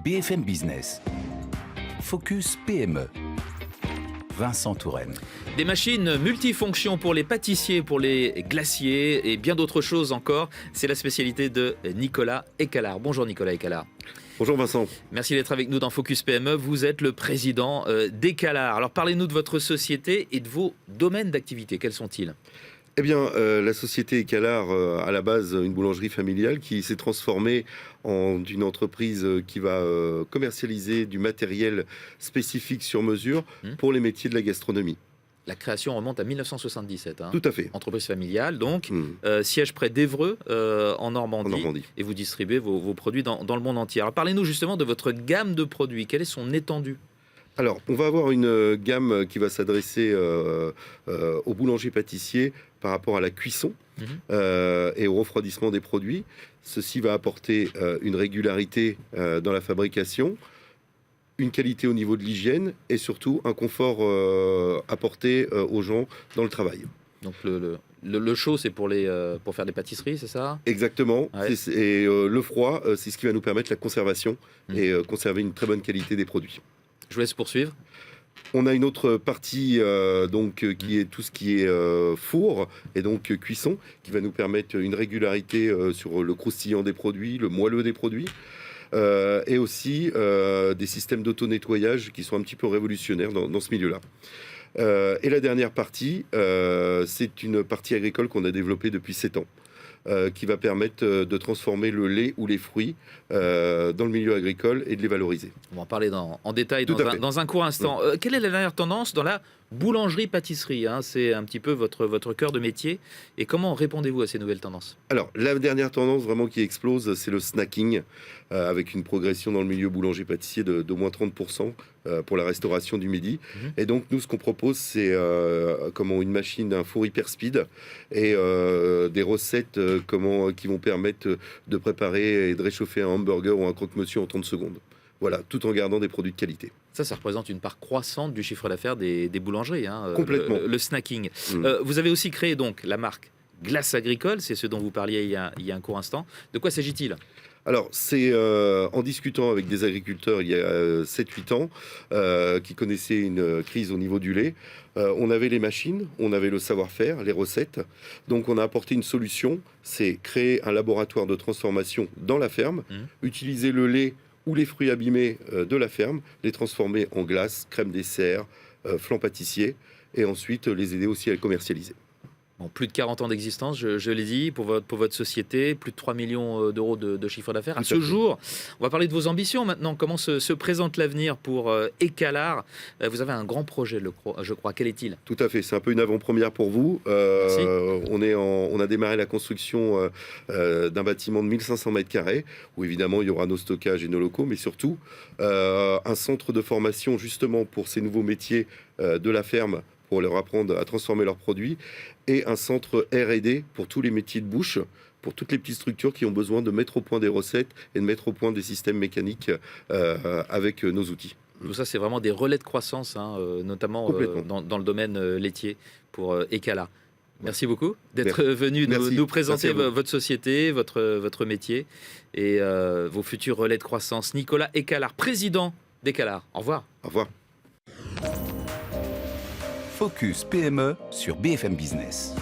BFM Business. Focus PME. Vincent Touraine. Des machines multifonctions pour les pâtissiers, pour les glaciers et bien d'autres choses encore. C'est la spécialité de Nicolas Écalard. Bonjour Nicolas Écalard. Bonjour Vincent. Merci d'être avec nous dans Focus PME. Vous êtes le président d'Écalard. Alors parlez-nous de votre société et de vos domaines d'activité. Quels sont-ils ? Eh bien, la société Écalard, à la base, une boulangerie familiale qui s'est transformée en une entreprise qui va commercialiser du matériel spécifique sur mesure pour les métiers de la gastronomie. La création remonte à 1977. Tout à fait. Entreprise familiale, donc, siège près d'Évreux, en Normandie. Et vous distribuez vos produits dans le monde entier. Alors parlez-nous justement de votre gamme de produits. Quelle est son étendue ? Alors, on va avoir une gamme qui va s'adresser aux boulangers-pâtissiers par rapport à la cuisson et au refroidissement des produits. Ceci va apporter une régularité dans la fabrication, une qualité au niveau de l'hygiène et surtout un confort apporté aux gens dans le travail. Donc le chaud, c'est pour faire des pâtisseries, c'est ça ? Exactement. Ouais. Et le froid, c'est ce qui va nous permettre la conservation et conserver une très bonne qualité des produits. Je vous laisse poursuivre. On a une autre partie qui est tout ce qui est four et donc cuisson, qui va nous permettre une régularité sur le croustillant des produits, le moelleux des produits, et aussi des systèmes d'auto-nettoyage qui sont un petit peu révolutionnaires dans ce milieu-là. Et la dernière partie, c'est une partie agricole qu'on a développée depuis 7 ans. Qui va permettre de transformer le lait ou les fruits dans le milieu agricole et de les valoriser. On va en parler en détail dans un court instant. Quelle est la dernière tendance dans la boulangerie-pâtisserie ? C'est un petit peu votre cœur de métier. Et comment répondez-vous à ces nouvelles tendances ? Alors, la dernière tendance vraiment qui explose, c'est le snacking, avec une progression dans le milieu boulanger-pâtissier d'au moins 30% pour la restauration du midi. Et donc, nous, ce qu'on propose, c'est une machine, un four hyper speed et des recettes qui vont permettre de préparer et de réchauffer un hamburger ou un croque-monsieur en 30 secondes. Voilà, tout en gardant des produits de qualité. Ça représente une part croissante du chiffre d'affaires des boulangeries. Complètement. Le snacking. Vous avez aussi créé donc la marque Glace Agricole, c'est ce dont vous parliez il y a un court instant. De quoi s'agit-il ? Alors, c'est en discutant avec des agriculteurs il y a 7-8 ans qui connaissaient une crise au niveau du lait. On avait les machines, on avait le savoir-faire, les recettes. Donc, on a apporté une solution, c'est créer un laboratoire de transformation dans la ferme, utiliser le lait ou les fruits abîmés de la ferme, les transformer en glace, crème dessert, flan pâtissier, et ensuite les aider aussi à les commercialiser. Bon, plus de 40 ans d'existence, je l'ai dit, pour votre société, plus de 3 millions d'euros de chiffre d'affaires. À ce jour, on va parler de vos ambitions maintenant. Comment se présente l'avenir pour Écalard ? Vous avez un grand projet, je crois. Quel est-il ? Tout à fait, c'est un peu une avant-première pour vous. On a démarré la construction d'un bâtiment de 1500 mètres carrés, où évidemment il y aura nos stockages et nos locaux, mais surtout un centre de formation justement pour ces nouveaux métiers de la ferme, pour leur apprendre à transformer leurs produits, et un centre R&D pour tous les métiers de bouche, pour toutes les petites structures qui ont besoin de mettre au point des recettes et de mettre au point des systèmes mécaniques avec nos outils. Tout ça, c'est vraiment des relais de croissance, notamment dans le domaine laitier pour Écalard. Merci beaucoup d'être venu nous présenter votre société, votre métier et vos futurs relais de croissance. Nicolas Écalard, président d'Écalard. Au revoir. Au revoir. Focus PME sur BFM Business.